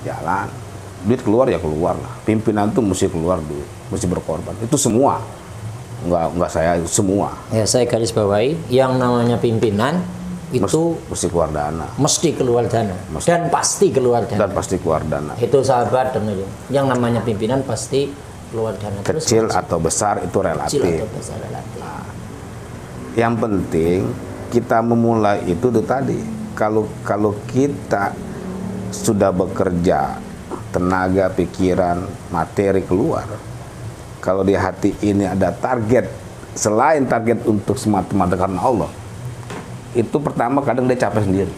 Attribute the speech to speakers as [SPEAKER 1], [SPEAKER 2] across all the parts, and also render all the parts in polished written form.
[SPEAKER 1] jalan. Duit keluar ya keluar lah. Pimpinan tuh mesti keluar duit, mesti berkorban. Itu semua. Enggak saya, itu semua.
[SPEAKER 2] Ya, saya garis bawahi, yang namanya pimpinan itu
[SPEAKER 1] mesti keluar dana.
[SPEAKER 2] Mesti keluar dana. Dan pasti keluar dana.
[SPEAKER 1] Dan pasti keluar dana.
[SPEAKER 2] Itu sahabat dengerin. Yang namanya pimpinan pasti keluar dana.
[SPEAKER 1] Kecil atau besar itu relatif.
[SPEAKER 2] Kecil atau besar relatif.
[SPEAKER 1] Nah, yang penting kita memulai itu tuh tadi. Kalau kita sudah bekerja, tenaga, pikiran, materi keluar. Kalau di hati ini ada target, selain target untuk semata-mata karena Allah, itu pertama kadang dia capek sendiri.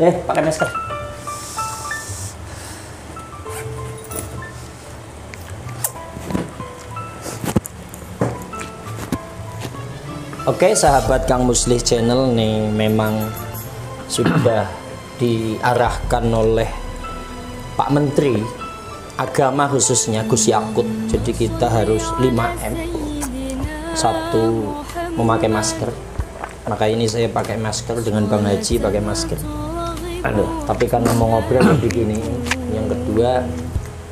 [SPEAKER 2] Pakai masker. Oke, sahabat Kang Muslih Channel nih, memang sudah diarahkan oleh Pak Menteri Agama khususnya Gus Yakut. Jadi kita harus 5M. Satu, memakai masker. Maka ini saya pakai masker, dengan Bang Haji pakai masker. Aduh, tapi karena mau ngobrol begini. Yang kedua,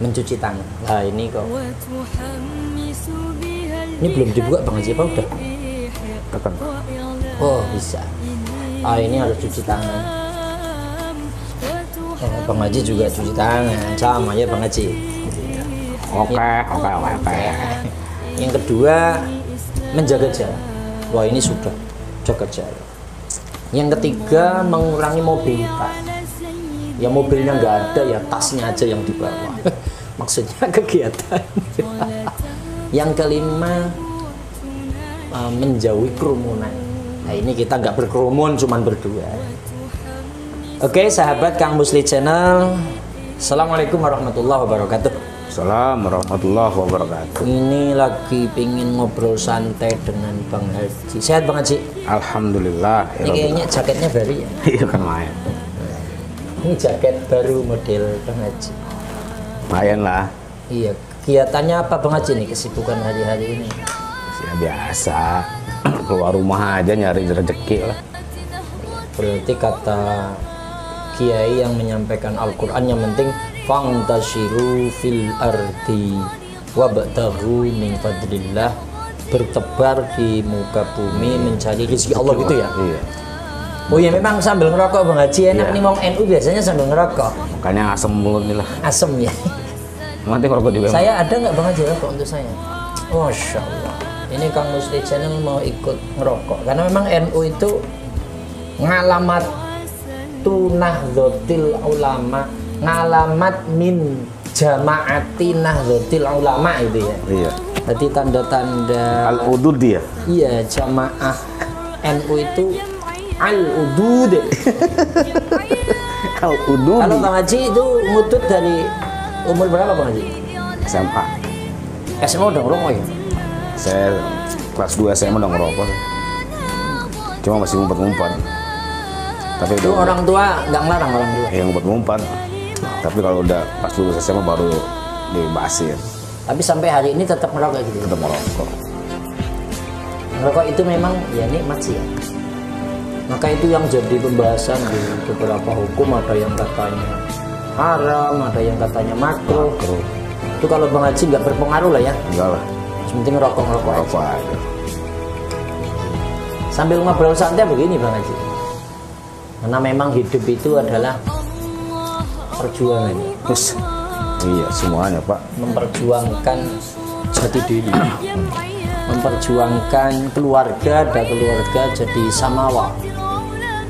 [SPEAKER 2] mencuci tangan. Nah ini kok. Ini belum dibuka Bang Haji apa udah?
[SPEAKER 1] Tekan.
[SPEAKER 2] Oh bisa. Ini harus cuci tangan. Bang Haji juga cuci tangan, sama ya Bang Haji.
[SPEAKER 1] Oke.
[SPEAKER 2] Yang kedua, menjaga jarak. Wah ini sudah jaga jarak. Yang ketiga, mengurangi mobilitas. Ya mobilnya nggak ada, ya tasnya aja yang dibawa. Maksudnya kegiatan. Yang kelima, menjauhi kerumunan. Nah ini kita nggak berkerumun, cuman berdua. Oke, sahabat Kang Muslih Channel, Assalamualaikum warahmatullahi wabarakatuh.
[SPEAKER 1] Assalamualaikum warahmatullahi wabarakatuh.
[SPEAKER 2] Ini lagi pingin ngobrol santai dengan Bang Haji. Sehat Bang Haji?
[SPEAKER 1] Alhamdulillah.
[SPEAKER 2] Ini kayaknya jaketnya baru ya?
[SPEAKER 1] Iya kan main.
[SPEAKER 2] Ini jaket baru model Bang Haji.
[SPEAKER 1] Main lah.
[SPEAKER 2] Iya. Kegiatannya apa Bang Haji nih, kesibukan hari-hari ini?
[SPEAKER 1] Ya biasa. Keluar rumah aja nyari rezeki lah.
[SPEAKER 2] Berarti kata Kiai yang menyampaikan Al-Quran, yang penting fantashiru fil ardi wabtaghu min fadlillah, bertebar di muka bumi mencari rezeki Allah gitu ya.
[SPEAKER 1] Iya.
[SPEAKER 2] Oh ya, memang sambil ngerokok Bang Haji enak
[SPEAKER 1] iya.
[SPEAKER 2] Nih mau NU biasanya sambil ngerokok.
[SPEAKER 1] Makanya asem mulut nih lah.
[SPEAKER 2] Asem ya.
[SPEAKER 1] Nanti ngerokok juga.
[SPEAKER 2] Saya ada nggak Bang Haji rokok untuk saya? Masya Allah. Ini Kang Muslih Channel mau ikut ngerokok karena memang NU itu ngalamat Nahdlatul Ulama, ngalamat min jamaati Nahdlatul Ulama itu ya. Iya. Jadi tanda-tanda
[SPEAKER 1] al-udud dia.
[SPEAKER 2] Iya, jamaah NU itu al-udud.
[SPEAKER 1] Al-udud.
[SPEAKER 2] Kalau Bang Haji itu ngutut dari umur berapa Bang Haji?
[SPEAKER 1] SMA.
[SPEAKER 2] SMA udah ngerokok ya?
[SPEAKER 1] Saya kelas 2 SMA udah ngerokok. Cuma masih ngumpet-ngumpet. Tapi
[SPEAKER 2] itu orang tua nggak ngelarang orang tua?
[SPEAKER 1] Yang ngumpet-ngumpet. Tapi kalau udah pas lulus SMA baru dibebasin.
[SPEAKER 2] Tapi sampai hari ini tetap ngerokok gitu?
[SPEAKER 1] Tetap ngerokok.
[SPEAKER 2] Ngerokok itu memang ya nikmat sih ya. Maka itu yang jadi pembahasan di beberapa hukum, ada yang katanya haram, ada yang katanya makruh. Itu kalau Bang Haji nggak berpengaruh lah ya?
[SPEAKER 1] Enggak lah.
[SPEAKER 2] Penting ngerokok
[SPEAKER 1] aja.
[SPEAKER 2] Sambil ngobrol santai begini Bang Haji. Karena memang hidup itu adalah perjuangan.
[SPEAKER 1] Terus, iya semuanya Pak.
[SPEAKER 2] Memperjuangkan jati diri, memperjuangkan keluarga, dan keluarga jadi samawa,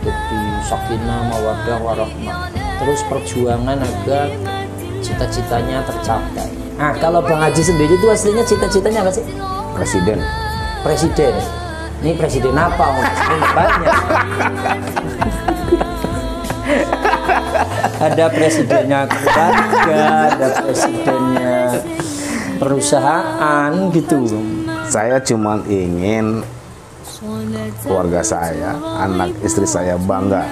[SPEAKER 2] jadi sakinah mawaddah warahmah. Terus perjuangan agar cita-citanya tercapai. Nah kalau Bang Haji sendiri itu aslinya cita-citanya apa sih?
[SPEAKER 1] Presiden.
[SPEAKER 2] Presiden. Ini presiden apa? Banyak. Ada presidennya keluarga, ada presidennya perusahaan gitu.
[SPEAKER 1] Saya cuma ingin keluarga saya, anak istri saya bangga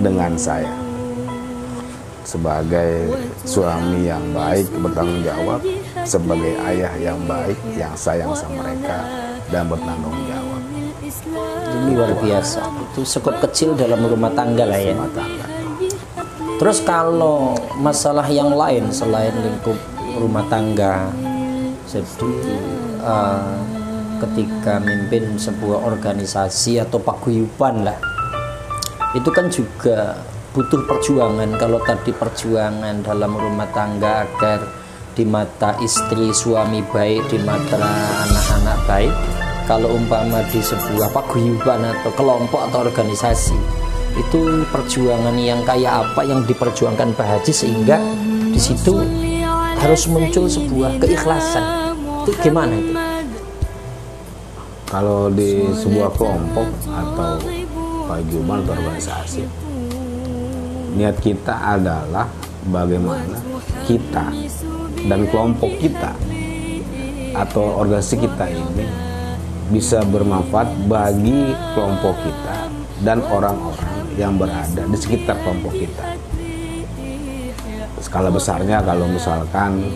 [SPEAKER 1] dengan saya sebagai suami yang baik, bertanggung jawab, sebagai ayah yang baik, yang sayang sama mereka dan bertanggung jawab.
[SPEAKER 2] Ini luar biasa. Itu sekup kecil dalam rumah tangga lah ya.
[SPEAKER 1] Rumah tangga.
[SPEAKER 2] Terus kalau masalah yang lain selain lingkup rumah tangga, jadi ketika mimpin sebuah organisasi atau paguyuban lah, itu kan juga butuh perjuangan. Kalau tadi perjuangan dalam rumah tangga agar di mata istri suami baik, di mata anak-anak baik, kalau umpama di sebuah paguyuban atau kelompok atau organisasi, itu perjuangan yang kayak apa yang diperjuangkan Pak Haji sehingga di situ harus muncul sebuah keikhlasan. Itu gimana itu?
[SPEAKER 1] Kalau di sebuah kelompok atau paguyuban atau organisasi, niat kita adalah bagaimana kita dan kelompok kita atau organisasi kita ini bisa bermanfaat bagi kelompok kita dan orang-orang yang berada di sekitar kelompok kita. Skala besarnya kalau misalkan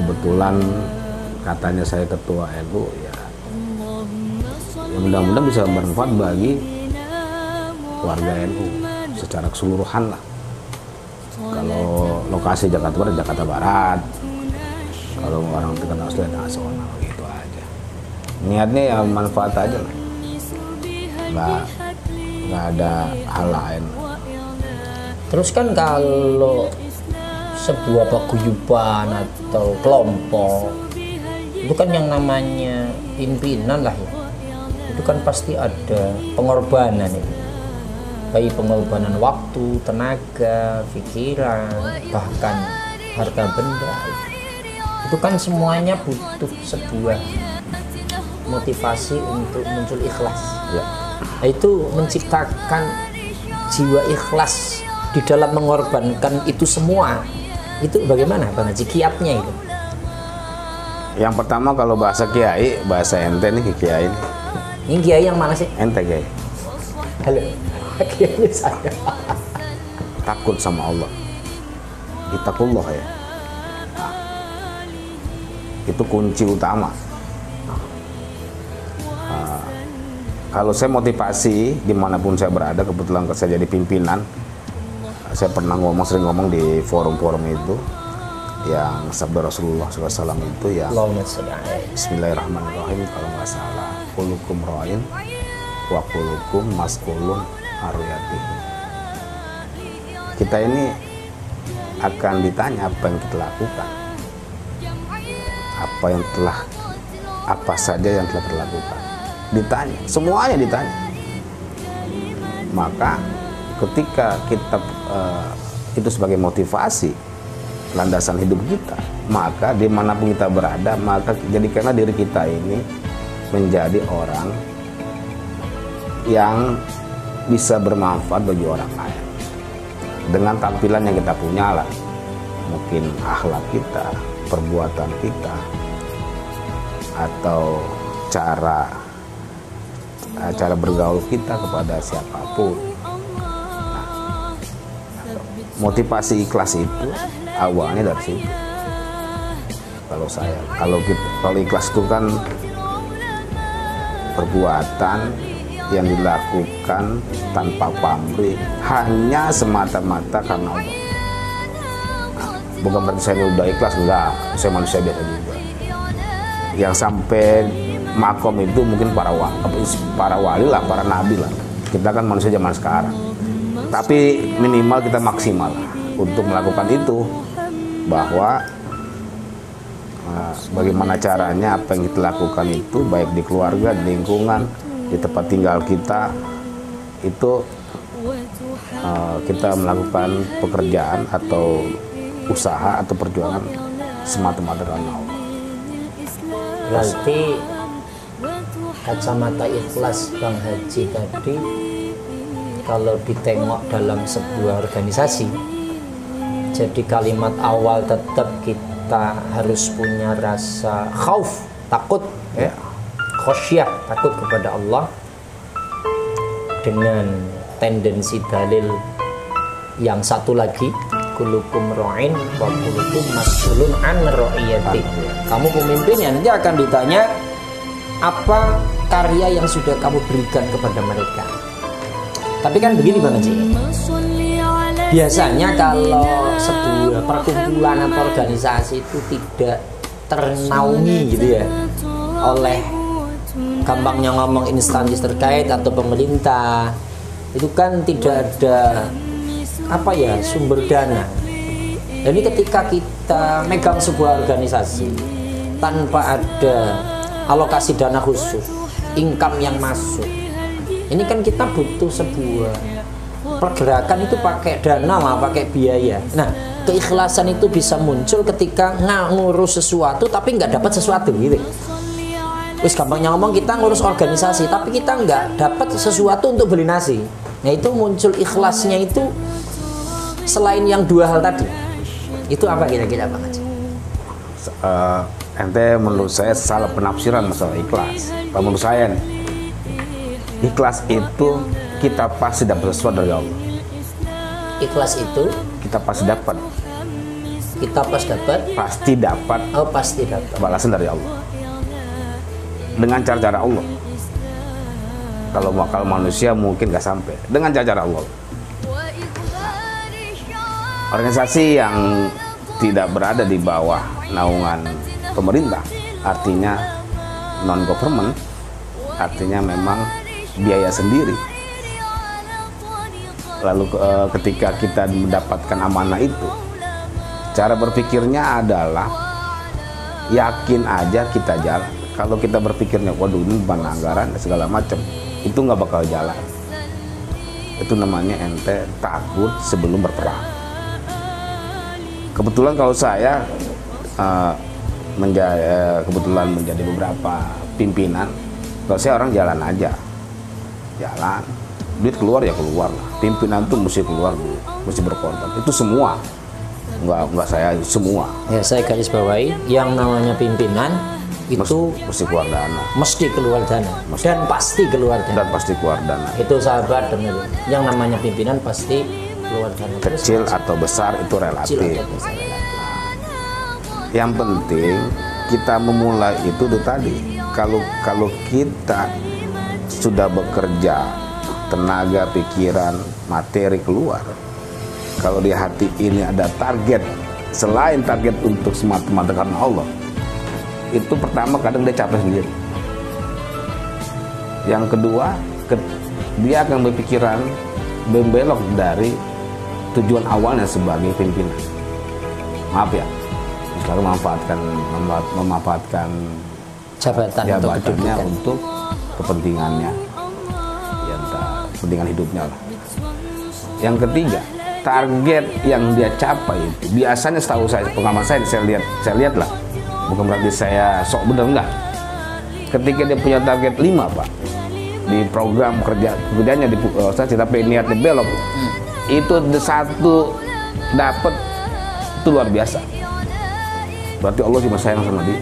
[SPEAKER 1] kebetulan katanya saya ketua NU, ya mudah-mudahan bisa bermanfaat bagi warga NU secara keseluruhan lah. Kalau lokasi Jakarta Barat, Jakarta Barat. Kalau orang terkenal nasional gitu aja. Niatnya ya manfaat aja lah. Nggak ada hal lain.
[SPEAKER 2] Terus kan kalau sebuah paguyuban atau kelompok itu kan yang namanya pimpinan lah ya, itu kan pasti ada pengorbanan itu, baik pengorbanan waktu, tenaga, pikiran, bahkan harta benda. Itu kan semuanya butuh sebuah motivasi untuk muncul ikhlas
[SPEAKER 1] Ya.
[SPEAKER 2] Nah, itu menciptakan jiwa ikhlas di dalam mengorbankan itu semua. Itu bagaimana Bang Haji kiatnya itu?
[SPEAKER 1] Yang pertama kalau bahasa kiai, bahasa ente nih kiai ini.
[SPEAKER 2] Ini kiai yang mana sih?
[SPEAKER 1] Ente kiai.
[SPEAKER 2] Halo, kiainya saya.
[SPEAKER 1] Takut sama Allah. Ittaqullah ya. Nah, itu kunci utama. Kalau saya motivasi dimanapun saya berada, kebetulan saya jadi pimpinan, saya pernah sering ngomong di forum-forum itu, yang sabda Rasulullah SAW itu yang Bismillahirrahmanirrahim, kalau nggak salah, kulukum ra'in wa kulukum mas'ulun aruyati. Kita ini akan ditanya apa yang kita lakukan, apa saja yang telah kita lakukan, ditanya, semuanya ditanya. Maka ketika kita itu sebagai motivasi landasan hidup kita, maka dimanapun kita berada, maka jadikanlah diri kita ini menjadi orang yang bisa bermanfaat bagi orang lain dengan tampilan yang kita punya lah, mungkin akhlak kita, perbuatan kita, atau cara bergaul kita kepada siapapun. Motivasi ikhlas itu awalnya dari situ. Kalau ikhlas itu kan perbuatan yang dilakukan tanpa pamrih, hanya semata-mata karena Allah. Bukan berarti saya udah ikhlas, enggak, saya manusia biasa juga. Yang sampai makom itu mungkin para wali lah, para nabi lah. Kita kan manusia zaman sekarang. Tapi minimal kita maksimal untuk melakukan itu, bahwa bagaimana caranya apa yang kita lakukan itu baik di keluarga, di lingkungan, di tempat tinggal kita itu kita melakukan pekerjaan atau usaha atau perjuangan semata-mata karena Allah.
[SPEAKER 2] Berarti kacamata ikhlas Bang Haji tadi kalau ditengok dalam sebuah organisasi, jadi kalimat awal tetap kita harus punya rasa khauf, takut, ya, khosyah, takut kepada Allah, dengan tendensi dalil yang satu lagi, kulukum ra'in wa kulukum mas'ulun an ra'iyati. Kamu pemimpinnya, nanti akan ditanya apa karya yang sudah kamu berikan kepada mereka. Tapi kan begini Bang Haji, biasanya kalau sebuah perkumpulan atau organisasi itu tidak ternaungi gitu ya oleh, gampangnya ngomong, instansi terkait atau pemerintah, itu kan tidak ada apa ya, sumber dana. Jadi ketika kita megang sebuah organisasi tanpa ada alokasi dana khusus, income yang masuk, ini kan kita butuh sebuah pergerakan itu pakai dana lah, pakai biaya. Nah, keikhlasan itu bisa muncul ketika ngurus sesuatu tapi nggak dapat sesuatu gitu. Wis gampangnya ngomong, kita ngurus organisasi tapi kita nggak dapat sesuatu untuk beli nasi. Nah, itu muncul ikhlasnya itu selain yang dua hal tadi. Itu apa kira-kira Bang Haji?
[SPEAKER 1] Ente menurut saya salah penafsiran masalah ikhlas. Kalau menurut saya nih, ikhlas itu kita pasti dapat sesuatu dari Allah.
[SPEAKER 2] Ikhlas itu
[SPEAKER 1] Kita pasti dapat.
[SPEAKER 2] kita
[SPEAKER 1] Pasti dapat.
[SPEAKER 2] Oh, pasti dapat
[SPEAKER 1] Balasan dari Allah. Dengan cara-cara Allah. Kalau manusia mungkin nggak sampai. Dengan cara-cara Allah. Organisasi yang tidak berada di bawah naungan pemerintah, artinya non-government, artinya memang biaya sendiri. Lalu ketika kita mendapatkan amanah itu, cara berpikirnya adalah yakin aja kita jalan. Kalau kita berpikirnya, waduh ini beban anggaran segala macam, itu nggak bakal jalan. Itu namanya ente takut sebelum berperang. Kebetulan kalau saya kebetulan menjadi beberapa pimpinan, kalau saya orang jalan aja, jalan, duit keluar ya keluar lah. Pimpinan tuh mesti keluar, mesti berkorban. Itu semua, nggak saya semua.
[SPEAKER 2] Ya, saya garis bawahi, yang namanya pimpinan itu
[SPEAKER 1] mesti keluar dana,
[SPEAKER 2] mesti keluar dana, dan pasti keluar dana.
[SPEAKER 1] Dan pasti keluar dana.
[SPEAKER 2] Itu sahabat dengar, yang namanya pimpinan pasti keluar dana.
[SPEAKER 1] Kecil atau besar itu relatif. Yang penting kita memulai itu tadi. Kalau kita sudah bekerja, tenaga, pikiran, materi keluar. Kalau di hati ini ada target selain target untuk semata-mata karena Allah, itu pertama kadang dia capek sendiri. Yang kedua, dia akan berpikiran membelok dari tujuan awalnya sebagai pimpinan. Maaf ya, selalu memanfaatkan jabatannya untuk kepentingannya, ya entah kepentingan hidupnya lah. Yang ketiga, target yang dia capai itu biasanya, setahu saya, pengalaman saya lihat lah, bukan berarti saya sok bener, enggak. Ketika dia punya target 5 Pak di program kerjanya di organisasi, tapi niatnya belok, itu satu dapat itu luar biasa. Berarti Allah cuma sayang sama dia.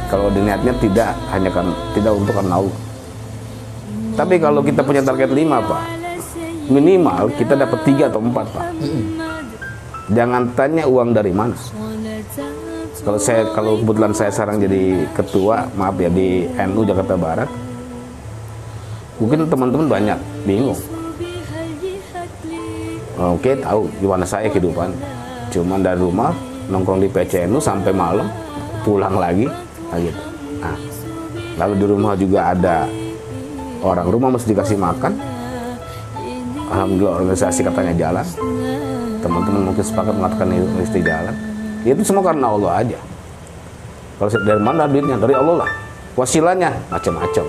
[SPEAKER 1] Kalau niatnya tidak untuk karena Allah. Tapi kalau kita punya target 5 Pak, minimal kita dapat 3 atau 4 Pak. Jangan tanya uang dari mana. Kalau kebetulan saya sekarang jadi ketua, maaf ya, di NU Jakarta Barat, mungkin teman-teman banyak bingung. Oke, tahu gimana saya kehidupan. Cuman dari rumah nongkrong di PCNU sampai malam, pulang lagi, gitu. Nah, lalu di rumah juga ada orang rumah mesti dikasih makan. Alhamdulillah organisasi katanya jalan. Teman-teman mungkin sepakat mengatakan mesti jalan. Itu semua karena Allah aja. Kalau dari mana duitnya? Dari Allah lah. Wasilahnya macam-macam.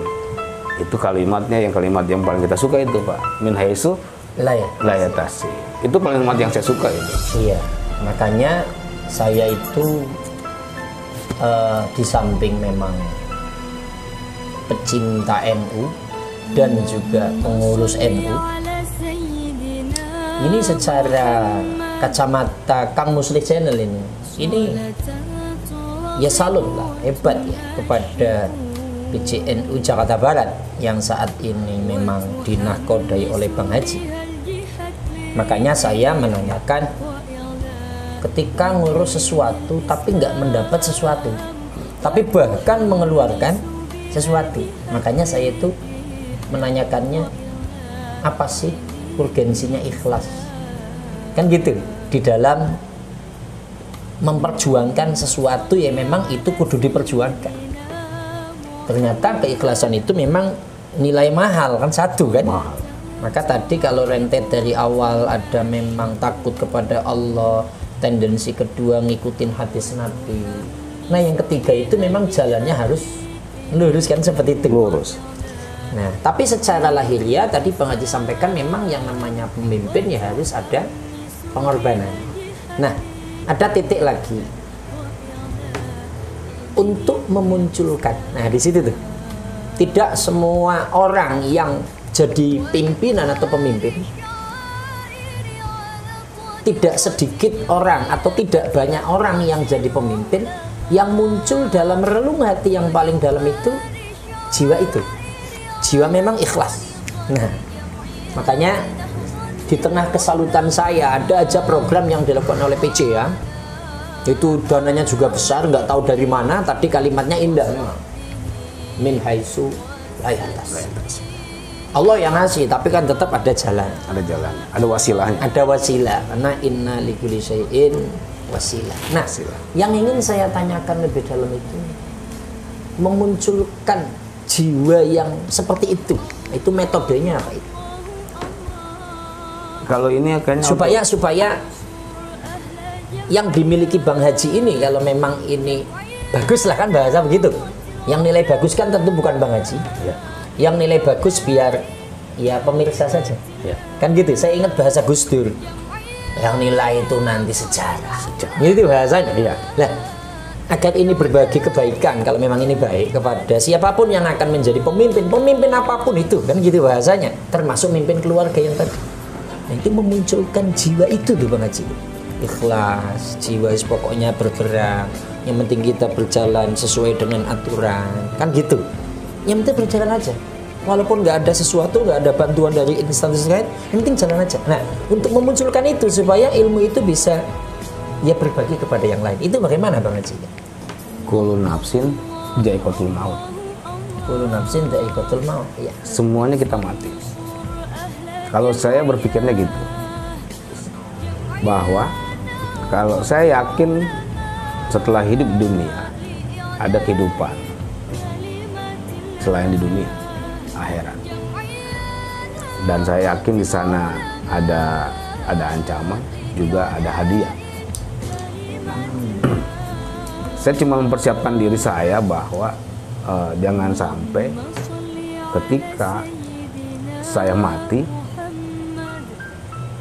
[SPEAKER 1] Itu kalimat yang paling kita suka itu Pak. Min haitsu la yatasi. Itu kalimat yang saya suka itu.
[SPEAKER 2] Iya. Makanya saya itu di samping memang pecinta NU dan juga pengurus NU, Ini secara kacamata Kang Muslih Channel ini ya salut lah, hebat ya kepada PCNU Jakarta Barat yang saat ini memang dinahkodai oleh Bang Haji. Makanya saya menanyakan, ketika ngurus sesuatu tapi nggak mendapat sesuatu, tapi bahkan mengeluarkan sesuatu, makanya saya itu menanyakannya, apa sih urgensinya ikhlas? Kan gitu, di dalam memperjuangkan sesuatu ya memang itu kudu diperjuangkan. Ternyata keikhlasan itu memang nilai mahal kan, satu kan.
[SPEAKER 1] Mahal.
[SPEAKER 2] Maka tadi kalau rentet dari awal ada memang takut kepada Allah, tendensi kedua ngikutin hadis Nabi. Nah yang ketiga itu memang jalannya harus lurus kan, seperti itu.
[SPEAKER 1] Lurus.
[SPEAKER 2] Nah tapi secara lahiriah tadi Bang Haji sampaikan memang yang namanya pemimpin ya harus ada pengorbanan. Nah ada titik lagi untuk memunculkan. Nah di situ tuh tidak semua orang yang jadi pimpinan atau pemimpin, tidak sedikit orang atau tidak banyak orang yang jadi pemimpin yang muncul dalam relung hati yang paling dalam itu jiwa memang ikhlas. Nah makanya di tengah kesalutan saya ada aja program yang dilakukan oleh PC ya, itu dananya juga besar, nggak tahu dari mana, tadi kalimatnya indah, min haitsu la yahtasib. Allah yang ngasih, tapi kan tetap ada jalan.
[SPEAKER 1] Ada jalan, ada wasilahnya.
[SPEAKER 2] Ada wasilah, karena inna likulli syai'in wasilah. Nah, yang ingin saya tanyakan lebih dalam itu memunculkan jiwa yang seperti itu metodenya apa itu?
[SPEAKER 1] Kalau ini akhirnya
[SPEAKER 2] supaya yang dimiliki Bang Haji ini, kalau memang ini bagus lah kan, bahasa begitu. Yang nilai bagus kan tentu bukan Bang Haji. Ya. Yang nilai bagus biar ya pemirsa saja. Ya. Kan gitu. Saya ingat bahasa Gus Dur. Yang nilai itu nanti sejarah. Gitu bahasanya. Ya. Nah, agar ini berbagi kebaikan, kalau memang ini baik kepada siapapun yang akan menjadi pemimpin apapun itu, kan gitu bahasanya. Termasuk mimpin keluarga yang tadi. Nah, itu memunculkan jiwa itu tuh Bang Haji. Ikhlas, jiwa pokoknya bergerak. Yang penting kita berjalan sesuai dengan aturan, kan gitu. Yang penting berjalan aja. Walaupun nggak ada sesuatu, nggak ada bantuan dari instansi terkait, yang penting jalan aja. Nah, untuk memunculkan itu supaya ilmu itu bisa ya berbagi kepada yang lain. Itu bagaimana Bang Haji?
[SPEAKER 1] Kullu nafsin dha'iqatul maut.
[SPEAKER 2] Kullu nafsin dha'iqatul maut. Ya.
[SPEAKER 1] Semuanya kita mati. Kalau saya berpikirnya gitu, bahwa kalau saya yakin setelah hidup di dunia ada kehidupan selain di dunia akhirat, dan saya yakin di sana ada ancaman juga ada hadiah. Saya cuma mempersiapkan diri saya bahwa jangan sampai ketika saya mati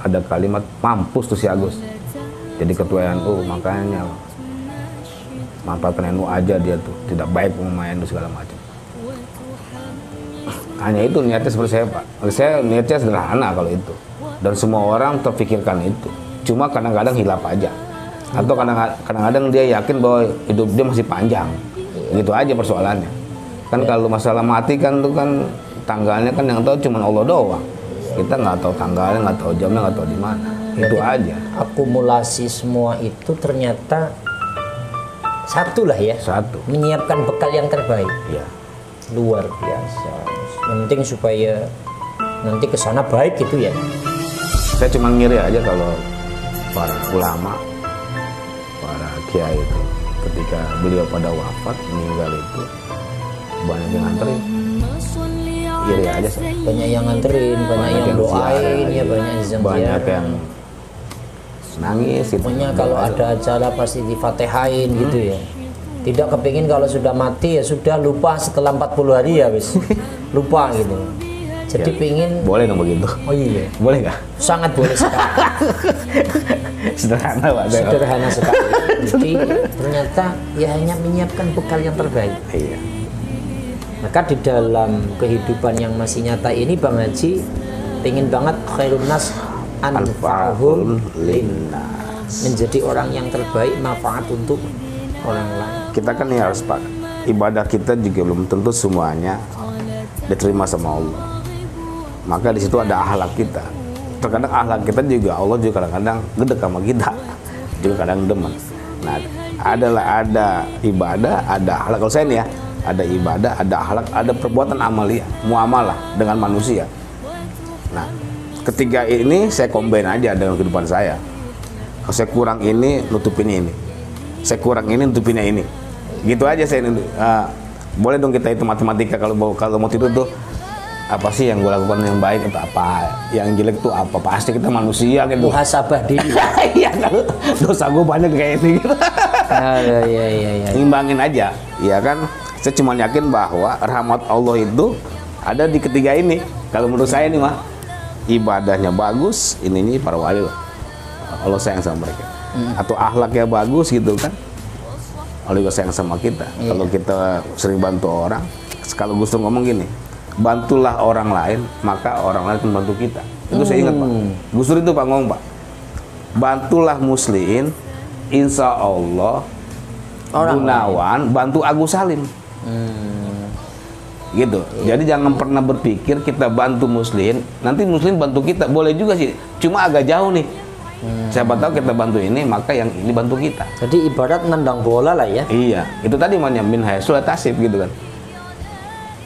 [SPEAKER 1] ada kalimat mampus tuh si Agus jadi ketua NU, makanya manfaatkan NU aja, dia tuh tidak baik pemain NU segala macam. Hanya itu niatnya seperti saya, Pak. Saya niatnya sederhana kalau itu, dan semua orang terpikirkan itu. Cuma kadang-kadang hilap aja, atau kadang-kadang dia yakin bahwa hidup dia masih panjang. Gitu aja persoalannya. Kan kalau masalah mati kan tuh kan tanggalnya kan yang tahu cuma Allah doang. Kita nggak tahu tanggalnya, nggak tahu jamnya, nggak tahu di mana. Itu aja. Akumulasi semua itu ternyata satu lah ya. Satu. Menyiapkan bekal yang terbaik. Ya. Luar biasa. Yang penting supaya nanti kesana baik gitu ya. Saya cuma ngiri aja kalau para ulama, para kiai itu ketika beliau pada wafat meninggal itu banyak yang nganterin. Iri aja sih. Banyak yang nganterin, banyak yang doain ya, banyak yang nangis gitu. Pokoknya kalau ada acara pasti difatehain gitu ya. Tidak kepingin kalau sudah mati ya sudah lupa setelah 40 hari ya wis. Lupa gitu. Jadi ya, pingin boleh dong begitu. Oh iya. Boleh nggak? Sangat boleh sekali. Sederhana Pak. Sederhana sekali. Jadi ternyata ya hanya menyiapkan bekal yang terbaik. Iya. Maka di dalam kehidupan yang masih nyata ini Bang Haji pengen banget khairun nas
[SPEAKER 2] anfa'uhum linnas. Menjadi orang yang terbaik, manfaat untuk orang lain.
[SPEAKER 1] Kita kan ya harus sepakat, ibadah kita juga belum tentu semuanya diterima sama Allah. Maka di situ ada akhlak kita. Terkadang akhlak kita juga Allah juga kadang-kadang gede sama kita, juga kadang demen. Nah, ada ibadah, ada akhlak. Kalau saya nih ya, ada ibadah, ada akhlak, ada perbuatan amalia, muamalah dengan manusia. Nah, ketiga ini saya combine aja dengan kehidupan saya. Kalau saya kurang ini, nutupin ini. Saya kurang ini, nutupinnya ini. Gitu aja saya. Boleh dong kita itu matematika kalau mau tidur tuh, apa sih yang gue lakukan yang baik atau apa, yang jelek tuh apa, pasti kita manusia gitu.
[SPEAKER 2] Muhasabah diri.
[SPEAKER 1] Iya, dosa gue banyak kayak ini gitu.
[SPEAKER 2] Iya.
[SPEAKER 1] Imbangin aja, ya kan. Saya cuma yakin bahwa rahmat Allah itu ada di ketiga ini. Kalau menurut saya nih mah, ibadahnya bagus, ini para wali lah. Allah sayang sama mereka. Atau akhlaknya bagus gitu kan, Allah juga sayang sama kita. Kalau kita sering bantu orang, kalau Gus Dur ngomong gini, bantulah orang lain, maka orang lain akan bantu kita. Itu saya ingat Pak. Gus Dur itu Pak ngomong Pak, bantulah muslimin, insya Allah Gunawan bantu Agus Salim. Gitu. Jadi jangan pernah berpikir kita bantu muslim, nanti muslim bantu kita. Boleh juga sih, cuma agak jauh nih. Siapa tahu kita bantu ini, maka yang ini bantu kita.
[SPEAKER 2] Jadi ibarat nendang bola lah ya.
[SPEAKER 1] Iya, itu tadi namanya min haitsul tasib gitu kan.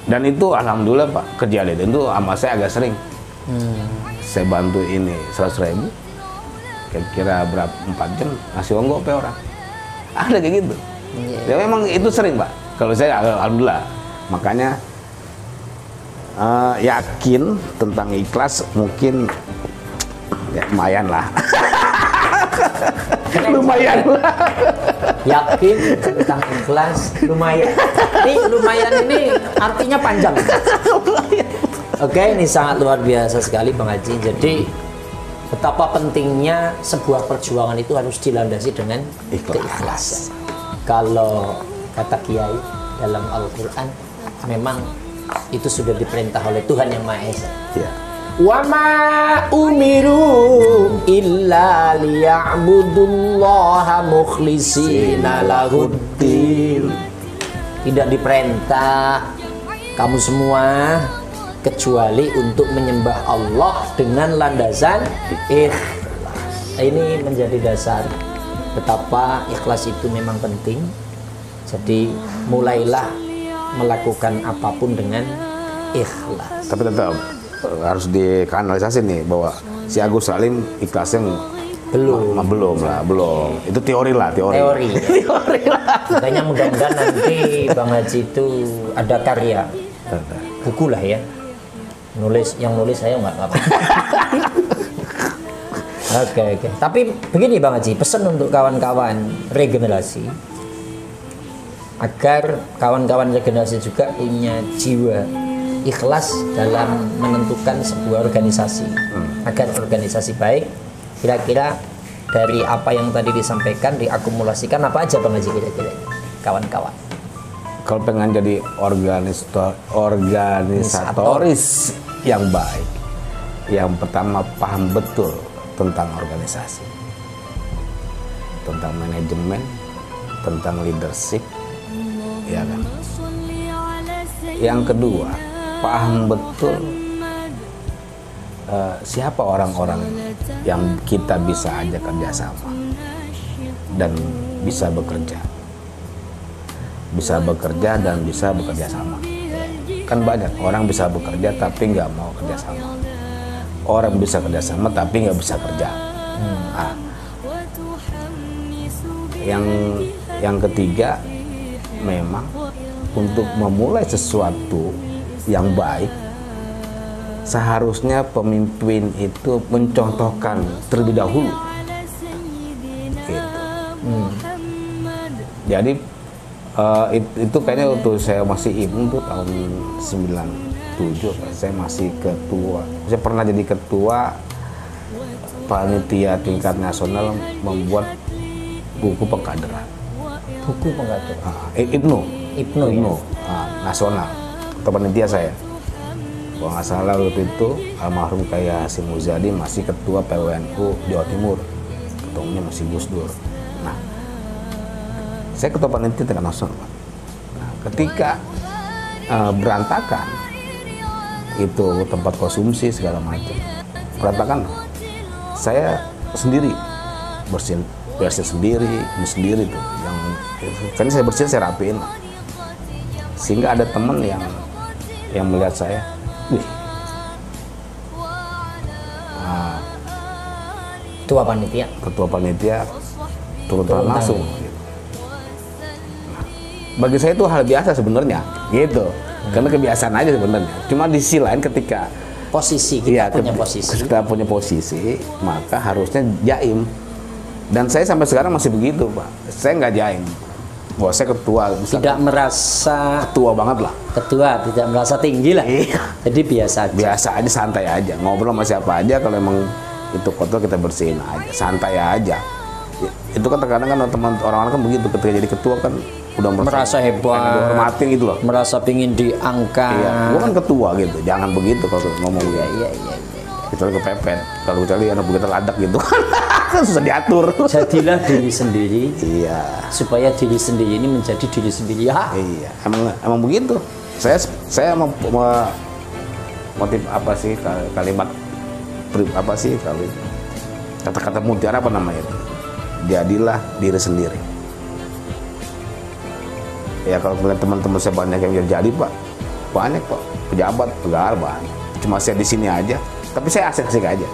[SPEAKER 1] Dan itu alhamdulillah Pak, kerja Deden itu sama saya agak sering. Saya bantu ini 100.000, kira-kira berapa 4 jam ngasih uang gope orang. Ada kayak gitu. Ya memang itu sering Pak. Kalau saya alhamdulillah. Makanya yakin tentang ikhlas mungkin ya lumayan lah. Lumayan lah.
[SPEAKER 2] Yakin tentang ikhlas lumayan. Ini lumayan ini artinya panjang. Oke, ini sangat luar biasa sekali Bang Haji. Jadi betapa pentingnya sebuah perjuangan itu harus dilandasi dengan keikhlasan. Kalau kata Kiai dalam Al-Quran, memang itu sudah diperintah oleh Tuhan Yang Maha Esa.
[SPEAKER 1] Ya.
[SPEAKER 2] Wa ma umiru illa liya'budullaha mukhlishina lahuddin. Tidak diperintah kamu semua kecuali untuk menyembah Allah dengan landasan ikhlas. Ini menjadi dasar betapa ikhlas itu memang penting. Jadi mulailah melakukan apapun dengan ikhlas.
[SPEAKER 1] Tapi tetap harus dikanalisasi nih bahwa si Agus Salim ikhlasnya belum. Itu teori lah.
[SPEAKER 2] Teori lah. Makanya mudah-mudahan nanti Bang Haji itu ada karya buku lah ya. Yang nulis saya nggak apa-apa. Oke. Tapi begini Bang Haji, pesan untuk kawan-kawan regenerasi agar kawan-kawan regenerasi juga punya jiwa ikhlas dalam menentukan sebuah organisasi agar organisasi baik. Kira-kira dari apa yang tadi disampaikan diakumulasikan apa aja Bang Haji kira-kira kawan-kawan?
[SPEAKER 1] Kalau pengen jadi organisatoris yang baik, yang pertama paham betul tentang organisasi, tentang manajemen, tentang leadership, ya kan. Yang kedua, paham betul siapa orang-orang yang kita bisa ajak kerjasama dan bisa bekerja dan bisa bekerja sama. Kan banyak orang bisa bekerja tapi nggak mau kerjasama, orang bisa kerjasama tapi nggak bisa kerja. Nah, yang ketiga, memang untuk memulai sesuatu yang baik seharusnya pemimpin itu mencontohkan terlebih dahulu gitu. Jadi itu kayaknya waktu saya masih IMU tuh tahun 97, saya masih ketua. Saya pernah jadi ketua panitia tingkat nasional membuat buku pengkaderan.
[SPEAKER 2] Buku pengkaderan.
[SPEAKER 1] IPNU nasional atau panitia saya. Kalau nggak salah waktu itu almarhum Kiai Hasyim Muzadi masih ketua PWNU Jawa Timur, ketuanya masih Gus Dur. Nah, saya ketua panitia tingkat nasional. Nah, ketika berantakan itu tempat konsumsi segala macam, berantakan, saya sendiri bersihin sendiri, ini sendiri tuh. Yang kan saya bersihin, saya rapiin, sehingga ada teman yang melihat saya, wih, ketua panitia turun tangan langsung. Gitu. Nah, bagi saya itu hal biasa sebenarnya, gitu. Karena kebiasaan aja sebenarnya. Cuma di sisi lain ketika kita punya posisi, maka harusnya jaim. Dan saya sampai sekarang masih begitu, Pak. Saya nggak jaim. Wah, saya ketua.
[SPEAKER 2] Tidak merasa
[SPEAKER 1] ketua banget lah.
[SPEAKER 2] Ketua, tidak merasa tinggi lah. Jadi biasa aja.
[SPEAKER 1] Biasa aja, santai aja. Ngobrol sama siapa aja, kalau emang itu kotor kita bersihin aja, santai aja. Itu kan terkadang kan teman orang-orang kan begitu, ketika jadi ketua kan udah
[SPEAKER 2] merasa hebat,
[SPEAKER 1] dihormatin gitu loh.
[SPEAKER 2] Merasa pingin diangkat.
[SPEAKER 1] Iya, gua kan ketua gitu. Jangan begitu kalau ngomong.
[SPEAKER 2] Iya.
[SPEAKER 1] Kecuali kepepet. Kalau kecuali anak begitu ladak gitu kan susah diatur.
[SPEAKER 2] Jadilah diri sendiri.
[SPEAKER 1] Iya.
[SPEAKER 2] Supaya diri sendiri ini menjadi diri sendiri. Ya.
[SPEAKER 1] Iya, emang begitu. Saya mau motif apa sih kalimat apa sih kalau kata-kata mutiara apa namanya itu? Jadilah diri sendiri. Ya kalau melihat teman-teman saya banyak yang jadi Pak, banyak Pak, pejabat, pegawai banyak. Cuma saya di sini aja, tapi saya asik-asik aja.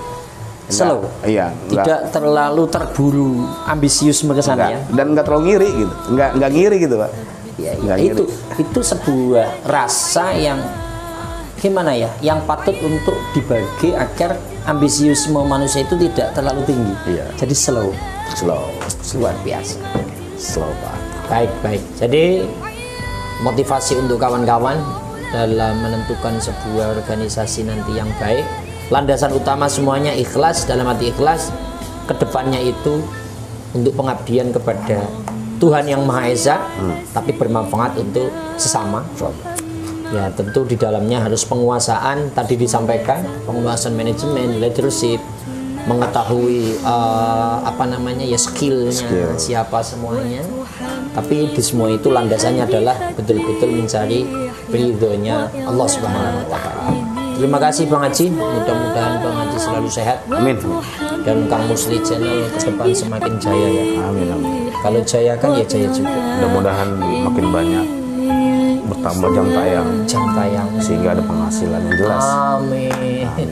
[SPEAKER 2] Slow.
[SPEAKER 1] Iya.
[SPEAKER 2] Tidak terlalu terburu ambisius ke sana ya.
[SPEAKER 1] Dan nggak terlalu ngiri gitu, nggak ngiri gitu Pak.
[SPEAKER 2] Iya. Itu sebuah rasa yang gimana ya, yang patut untuk dibagi agar ambisiusme manusia itu tidak terlalu tinggi.
[SPEAKER 1] Iya.
[SPEAKER 2] Jadi slow. Luar biasa.
[SPEAKER 1] Slow Pak.
[SPEAKER 2] Baik. Jadi motivasi untuk kawan-kawan dalam menentukan sebuah organisasi nanti yang baik, landasan utama semuanya ikhlas, dalam hati ikhlas, kedepannya itu untuk pengabdian kepada Tuhan yang Maha Esa, tapi bermanfaat untuk sesama. Ya tentu di dalamnya harus penguasaan, tadi disampaikan penguasaan manajemen, leadership, mengetahui skillnya siapa semuanya. Tapi di semua itu landasannya adalah betul-betul mencari ridhonya Allah Subhanahu wa Ta'ala. Terima kasih Bang Haji, mudah-mudahan Bang Haji selalu sehat.
[SPEAKER 1] Amin.
[SPEAKER 2] Dan Kang Musli Channel ke depan semakin jaya ya.
[SPEAKER 1] Amin.
[SPEAKER 2] Kalau jaya kan ya jaya juga.
[SPEAKER 1] Mudah-mudahan makin banyak, bertambah jam tayang sehingga ada penghasilan yang jelas.
[SPEAKER 2] Amin.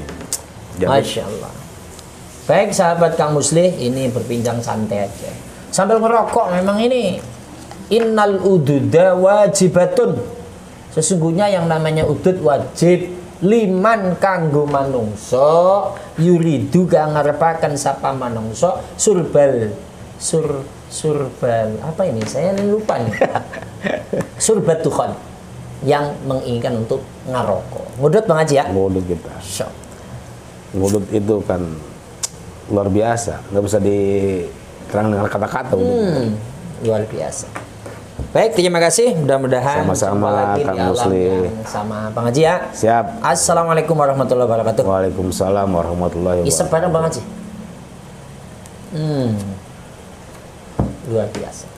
[SPEAKER 2] Masya Allah. Baik sahabat Kang Musli, ini berbincang santai aja sambil ngerokok. Memang ini innal ududa wajibatun, sesungguhnya yang namanya udud wajib liman kanggo manungso yuridu kang ngarepaken sapa manungso surbal apa ini saya lupa nih. Surbat Tuhan yang menginginkan untuk ngarokok. Ngudut Bang Haji ya?
[SPEAKER 1] Ngudut kita. Ngudut itu kan luar biasa, nggak bisa dikerang dengan kata-kata.
[SPEAKER 2] Luar biasa. Baik, terima kasih. Mudah-mudahan
[SPEAKER 1] sama-sama Kang Musli
[SPEAKER 2] sama Bang Haji ya.
[SPEAKER 1] Siap.
[SPEAKER 2] Assalamualaikum warahmatullahi wabarakatuh.
[SPEAKER 1] Waalaikumsalam warahmatullahi wabarakatuh.
[SPEAKER 2] Isep bareng Bang Haji. Luar biasa.